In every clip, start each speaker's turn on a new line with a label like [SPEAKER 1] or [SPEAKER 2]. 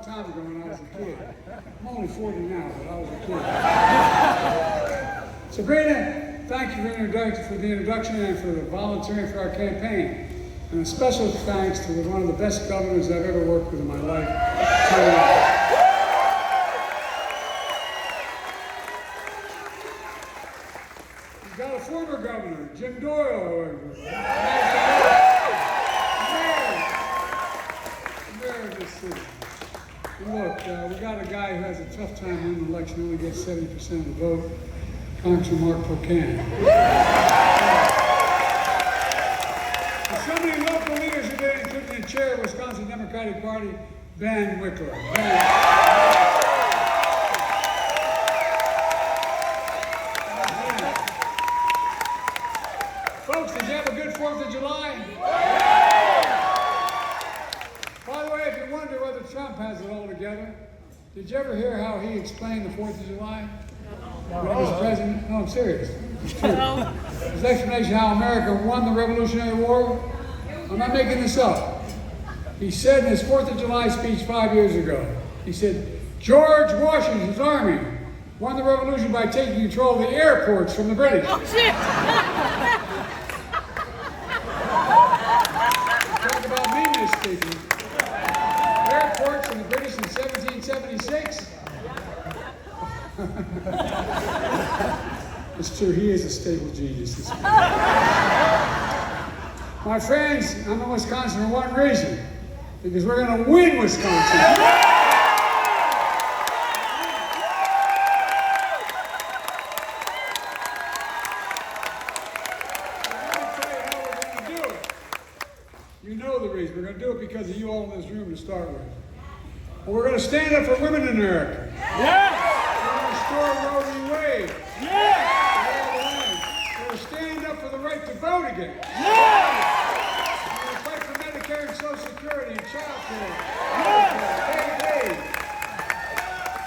[SPEAKER 1] long time ago when I was a kid. I'm only 40 now, but I was a kid. Sabrina, thank you for the introduction and for the volunteering for our campaign. And a special thanks to one of the best governors I've ever worked with in my life. We've got a former governor, Jim Doyle. Mayor of this city. And look, we got a guy who has a tough time winning the election, only gets 70% of the vote, Congressman Mark Pocan. There's so many local leaders today, including the chair of the Wisconsin Democratic Party, Ben Wickler. Folks, did you have a good 4th of July? By the way, if you wonder whether Trump has it all together, did you ever hear how he explained the 4th of July? When he was president? No, I'm serious. It's true. His explanation how America won the Revolutionary War? I'm not making this up. He said in his 4th of July speech 5 years ago, he said, George Washington's army won the revolution by taking control of the airports from the British.
[SPEAKER 2] Oh, shit!
[SPEAKER 1] Talk about meanness speaking. Airports from the British in 1776. It's true, he is a stable genius. My friends, I'm in Wisconsin for one reason, because we're going to win Wisconsin. Let me tell you how we're going to do it. You know the reason. We're going to do it because of you all in this room to start with. Well, we're going to stand up for women in America.
[SPEAKER 2] Yes!
[SPEAKER 1] We're going to restore Roe v. Wade.
[SPEAKER 2] Yes!
[SPEAKER 1] We're going to stand up for the right to vote again.
[SPEAKER 2] Yes!
[SPEAKER 1] We're going to fight for Medicare and Social Security and child care.
[SPEAKER 2] Yes!
[SPEAKER 1] Aid.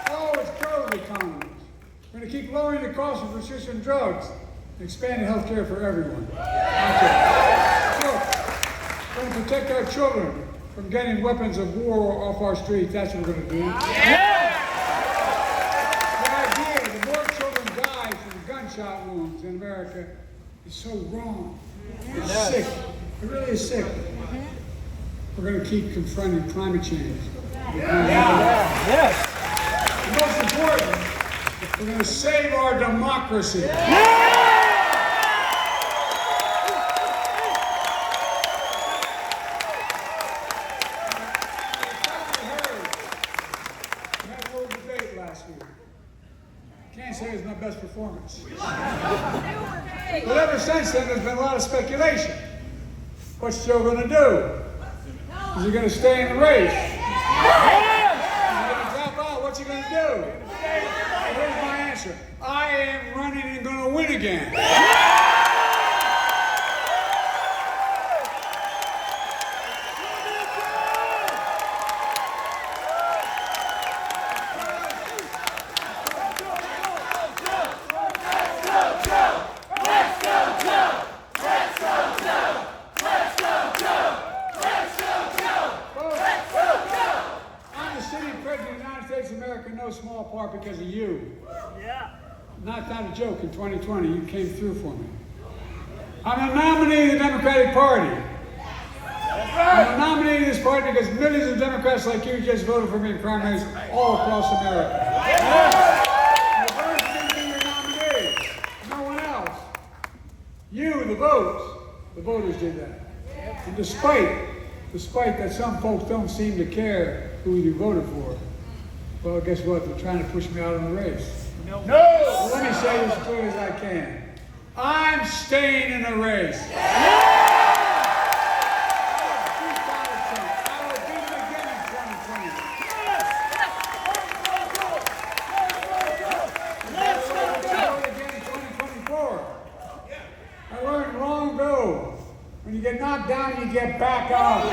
[SPEAKER 1] Oh, it's growth economies. We're going to keep lowering the cost of prescription drugs and expanding health care for everyone. Look, we're going to protect our children from getting weapons of war off our streets. That's what we're going to do.
[SPEAKER 2] Yes!
[SPEAKER 1] The idea that more children die from gunshot wounds in America is so wrong. It's sick. It really is sick. We're going to keep confronting climate change.
[SPEAKER 2] Yes!
[SPEAKER 1] And most important, we're going to save our democracy. Can't say it was my best performance. But ever since then, there's been a lot of speculation. What's Joe going to do? Is he going to stay in the race? Is he going to drop out? What's he going to do? Here's my answer. I am running and going to win again. No small part because of you.
[SPEAKER 2] Yeah.
[SPEAKER 1] Not a joke. In 2020, you came through for me. I'm a nominee of the Democratic Party.
[SPEAKER 2] That's right.
[SPEAKER 1] I'm a nominee of this party because millions of Democrats like you just voted for me in primaries all across America.
[SPEAKER 2] Yeah.
[SPEAKER 1] The voters didn't be your nominee. No one else. You, the voters did that. And despite that some folks don't seem to care who you voted for, well, guess what? They're trying to push me out of the race.
[SPEAKER 2] No.
[SPEAKER 1] Well, let me say this as clear as I can. I'm staying in the race. I will beat Donald Trump. I will beat him again in 2020.
[SPEAKER 2] Let's go.
[SPEAKER 1] Again in 2024. I learned long ago, when you get knocked down, you get back up.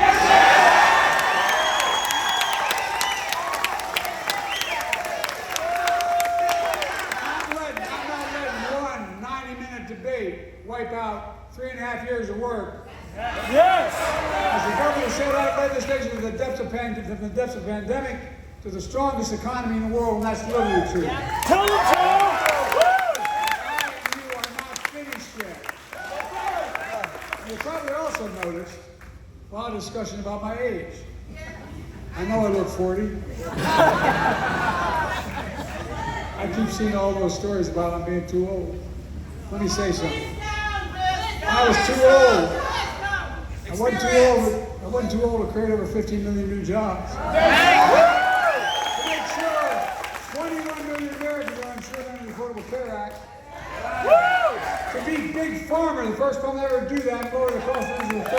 [SPEAKER 1] Wipe out 3.5 years of work.
[SPEAKER 2] Yes!
[SPEAKER 1] As the governor said out of legislation from the depths of pandemic, to the strongest economy in the world, and that's literally true.
[SPEAKER 2] Tell them, Joe!
[SPEAKER 1] And you are not finished yet. You probably also noticed a lot of discussion about my age. I know I look 40. I keep seeing all those stories about I'm being too old. Let me say something. I was too old. I wasn't too old to create over 15 million new jobs. To make sure 21 million Americans are insured under the Affordable Care Act. To be Big Pharma, the first time they ever do that, lower the cost of living to 30%.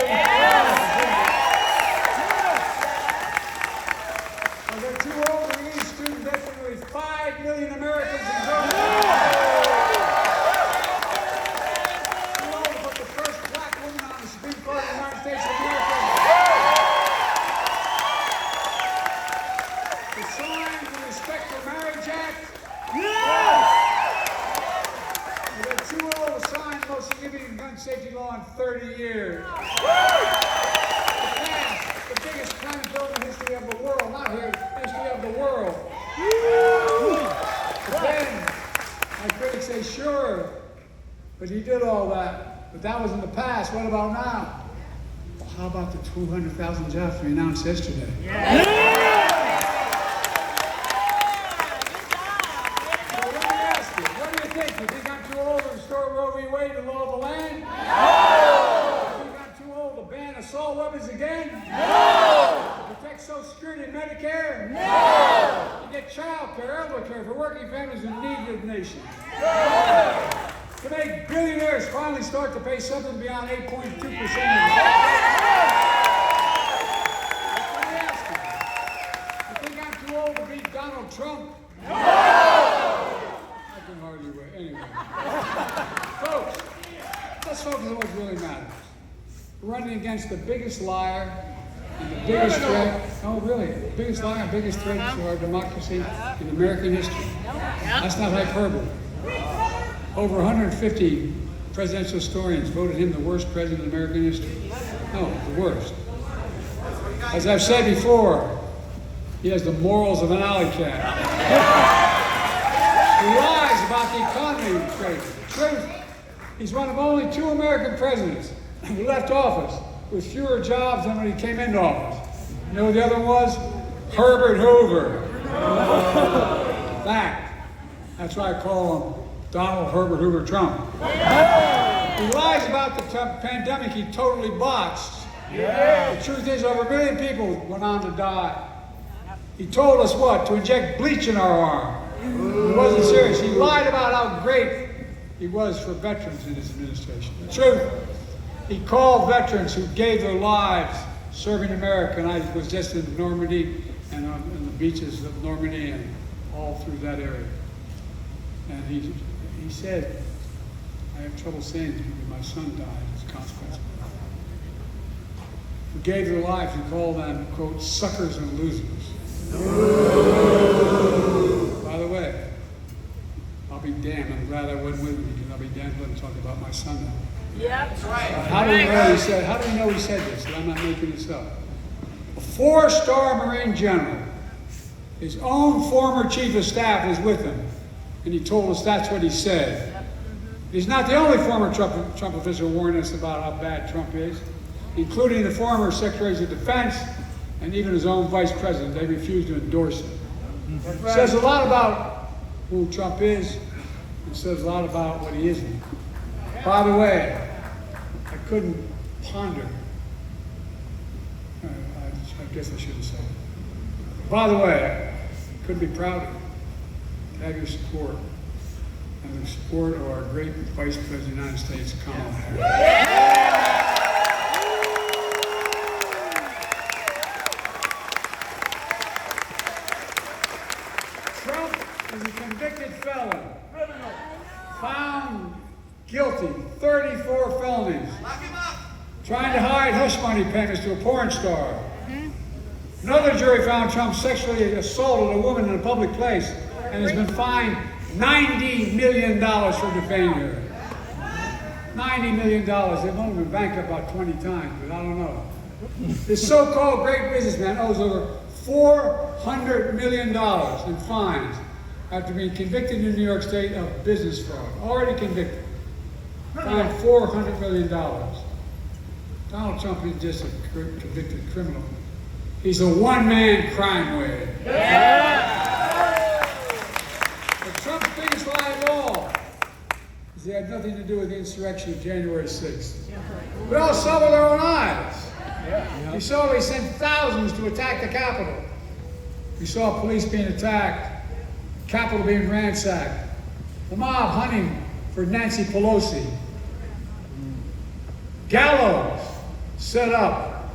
[SPEAKER 1] They're too old to release student debt for nearly 5 million Americans in government. Too old to put the first black woman on the Supreme Court of the United States of America. To sign the Respect for Marriage Act. They're too old to sign the most significant gun safety law in 30 years. To pass the biggest crime bill in the history of the world, not here, history of the world. But then, my critics say, sure, but he did all that. But that was in the past. What about now? Well, how about the 200,000 jobs we announced yesterday? So let me ask you, what do you think? You think I'm too old to restore Roe v. Wade and the law of the land? No! You think I'm too old to ban assault weapons again? No! To protect Social Security and Medicare? No! To get child care, elder care for working families in need of the nation? No! To make billionaires finally start to pay something beyond 8.2% of the tax? Let me ask you, you think I'm too old to beat Donald Trump? No! I can hardly wait. Anyway. Folks, let's focus on what really matters. We're running against the biggest liar and the biggest threat. Oh, really? The biggest liar and biggest threat to our democracy in American history. That's not hyperbole. Over 150 presidential historians voted him the worst president in American history. No, the worst. As I've said before, he has the morals of an alley cat. He lies about the economy. The truth, he's one of only 2 American presidents who left office with fewer jobs than when he came into office. You know who the other one was? Herbert Hoover. That's why I call him Donald Herbert Hoover Trump. He lies about the pandemic he totally botched. The truth is, over 1 million people went on to die. He told us what? To inject bleach in our arm. He wasn't serious. He lied about how great he was for veterans in his administration. The truth, he called veterans who gave their lives serving America, and I was just in Normandy and on the beaches of Normandy and all through that area. And he said, I have trouble saying this because my son died as a consequence of that. Who gave their lives, he called them, quote, suckers and losers. By the way, I'll be damned. I'm glad I wasn't with him because I'll be damned when talking about my son now.
[SPEAKER 2] Yeah, that's right.
[SPEAKER 1] How do we know he said this? I'm not making this up. A 4-star Marine general, his own former chief of staff was with him, and he told us that's what he said. He's not the only former Trump official warning us about how bad Trump is, including the former secretaries of defense and even his own vice president. They refused to endorse him. It says a lot about who Trump is. It says a lot about what he isn't. By the way, I couldn't ponder. I guess I shouldn't say it. By the way, I couldn't be prouder to have your support and the support of our great Vice President of the United States, Kamala Harris. Trump is a convicted felon, found guilty, 34 felonies, trying to hide hush money payments to a porn star. Another jury found Trump sexually assaulted a woman in a public place and has been fined $90 million for defaming her. $90 million. They've only been bankrupt about 20 times, but I don't know. This so-called great businessman owes over $400 million in fines after being convicted in New York State of business fraud. Already convicted. Fined $400 million. Donald Trump is just a convicted criminal. He's a one-man crime wave. But Trump's biggest lie of all is he had nothing to do with the insurrection of January 6th. We all saw with our own eyes. We saw he sent thousands to attack the Capitol. We saw police being attacked, Capitol being ransacked, the mob hunting for Nancy Pelosi, gallows set up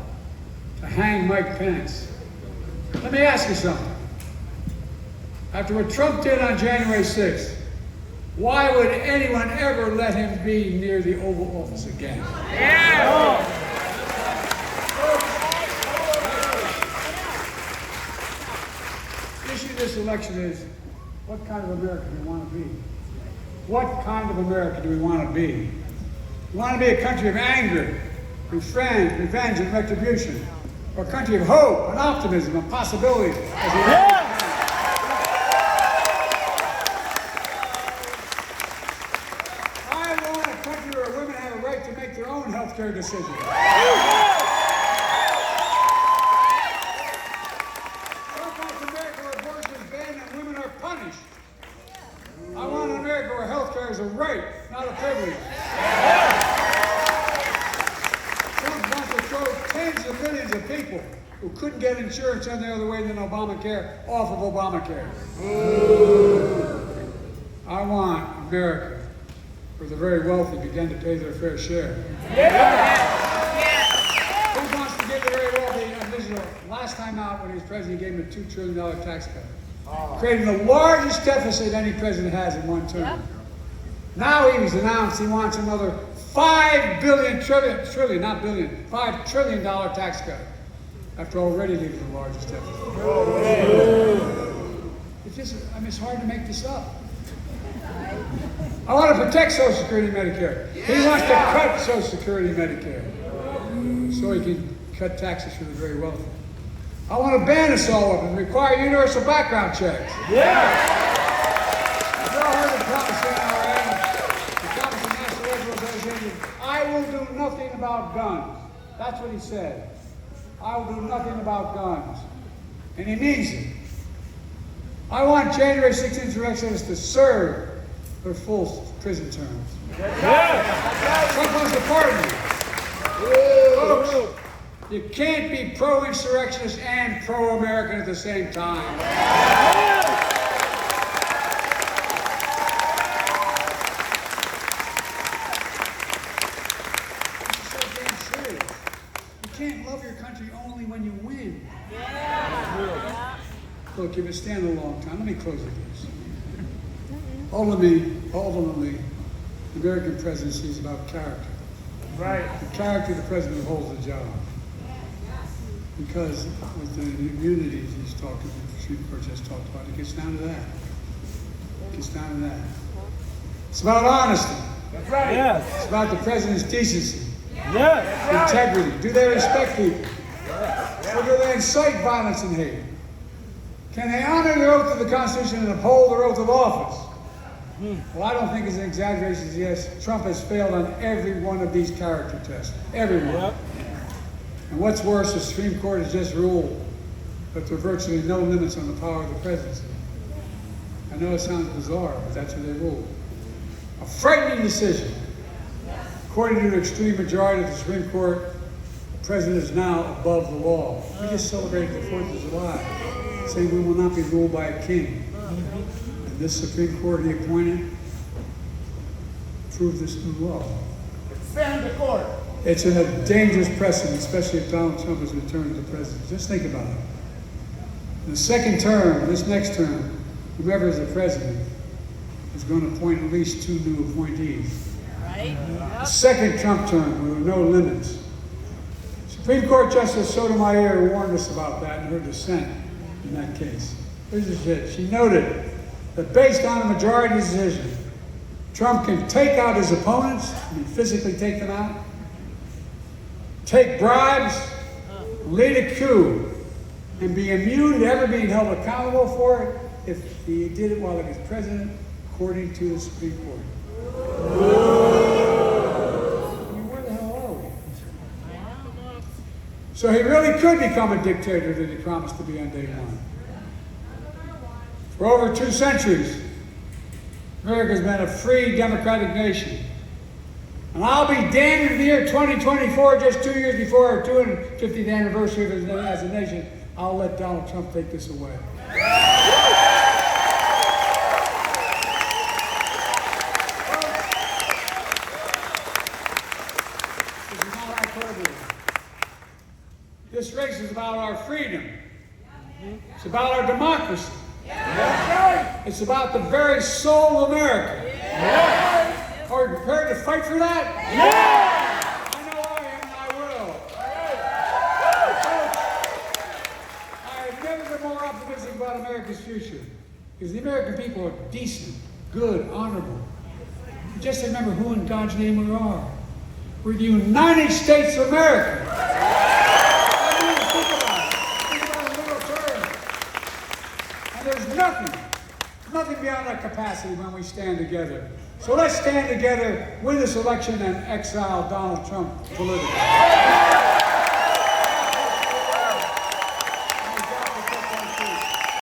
[SPEAKER 1] to hang Mike Pence. Let me ask you something. After what Trump did on January 6th, why would anyone ever let him be near the Oval Office again? The issue of this election is, what kind of America do we want to be? What kind of America do we want to be? We want to be a country of anger, revenge, and retribution, or a country of hope and optimism and possibilities. I want a country where women have a right to make their own health care decisions. Trump wants America where abortion is banned and women are punished. I want an America where health care is a right, not a privilege. Trump wants to throw tens of millions of people who couldn't get insurance any other way than Obamacare off of Obamacare. I want America where the very wealthy begin to pay their fair share. Who wants to give the very wealthy last time out when he was president, he gave him a $2 trillion tax cut, creating the largest deficit any president has in one term. Now he's announced he wants another $5 trillion tax cut after already leaving the largest deficit. It's hard to make this up. I want to protect Social Security and Medicare. He wants to cut Social Security and Medicare so he can cut taxes for the very wealthy. I want to ban assault weapons and require universal background checks. You've all heard the promise in our the promise of National Red Association. I will do nothing about guns. That's what he said. I will do nothing about guns. And he means it. I want January 6th insurrectionists to serve their full prison terms. Trump wants to pardon me. Folks, you can't be pro-insurrectionist and pro-American at the same time. This is so damn serious. You can't love your country only when you win. Look, you've been standing a long time. Let me close with this. Ultimately, the American presidency is about character.
[SPEAKER 3] Right.
[SPEAKER 1] The character of the president who holds the job. Because with the immunities he's talked about, the Supreme Court just talked about, it gets down to that. It's about honesty.
[SPEAKER 3] That's right.
[SPEAKER 2] Yes.
[SPEAKER 1] It's about the president's decency,
[SPEAKER 2] Yes.
[SPEAKER 1] integrity. Do they respect people? Or do they incite violence and hate? Can they honor the oath of the Constitution and uphold their oath of office? Well, I don't think it's an exaggeration. Yes, Trump has failed on every one of these character tests. Every one.
[SPEAKER 2] Yep.
[SPEAKER 1] And what's worse, the Supreme Court has just ruled that there are virtually no limits on the power of the presidency. I know it sounds bizarre, but that's what they ruled. A frightening decision. According to the extreme majority of the Supreme Court, the president is now above the law. We just celebrated the 4th of July, saying we will not be ruled by a king. And this Supreme Court he appointed approved this new law.
[SPEAKER 3] Stand the court.
[SPEAKER 1] It's a dangerous precedent, especially if Donald Trump is returned to president. Just think about it. In the second term, this next term, whoever is the president is going to appoint at least 2 new appointees.
[SPEAKER 2] Right?
[SPEAKER 1] The second Trump term, there were no limits. Supreme Court Justice Sotomayor warned us about that in her dissent in that case. Here's it. She noted that based on a majority decision, Trump can take out his opponents, I mean physically take them out, take bribes, lead a coup, and be immune to ever being held accountable for it if he did it while he was president, according to the Supreme Court. I mean, where the hell are we? So he really could become a dictator that he promised to be on day one. For over 2 centuries, America's been a free, democratic nation. And I'll be damned if the year 2024, just 2 years before our 250th anniversary as a nation, I'll let Donald Trump take this away. This is not hyperbole. This race is about our freedom. It's about our democracy. It's about the very soul of America. Are you prepared to fight for that? I know I am, and I will. I have never been more optimistic about America's future, because the American people are decent, good, honorable. Just remember who in God's name we are. We're the United States of America. I mean, think about it. Think about it in little terms. And there's nothing beyond our capacity when we stand together. So let's stand together, win this election, and exile Donald Trump politically.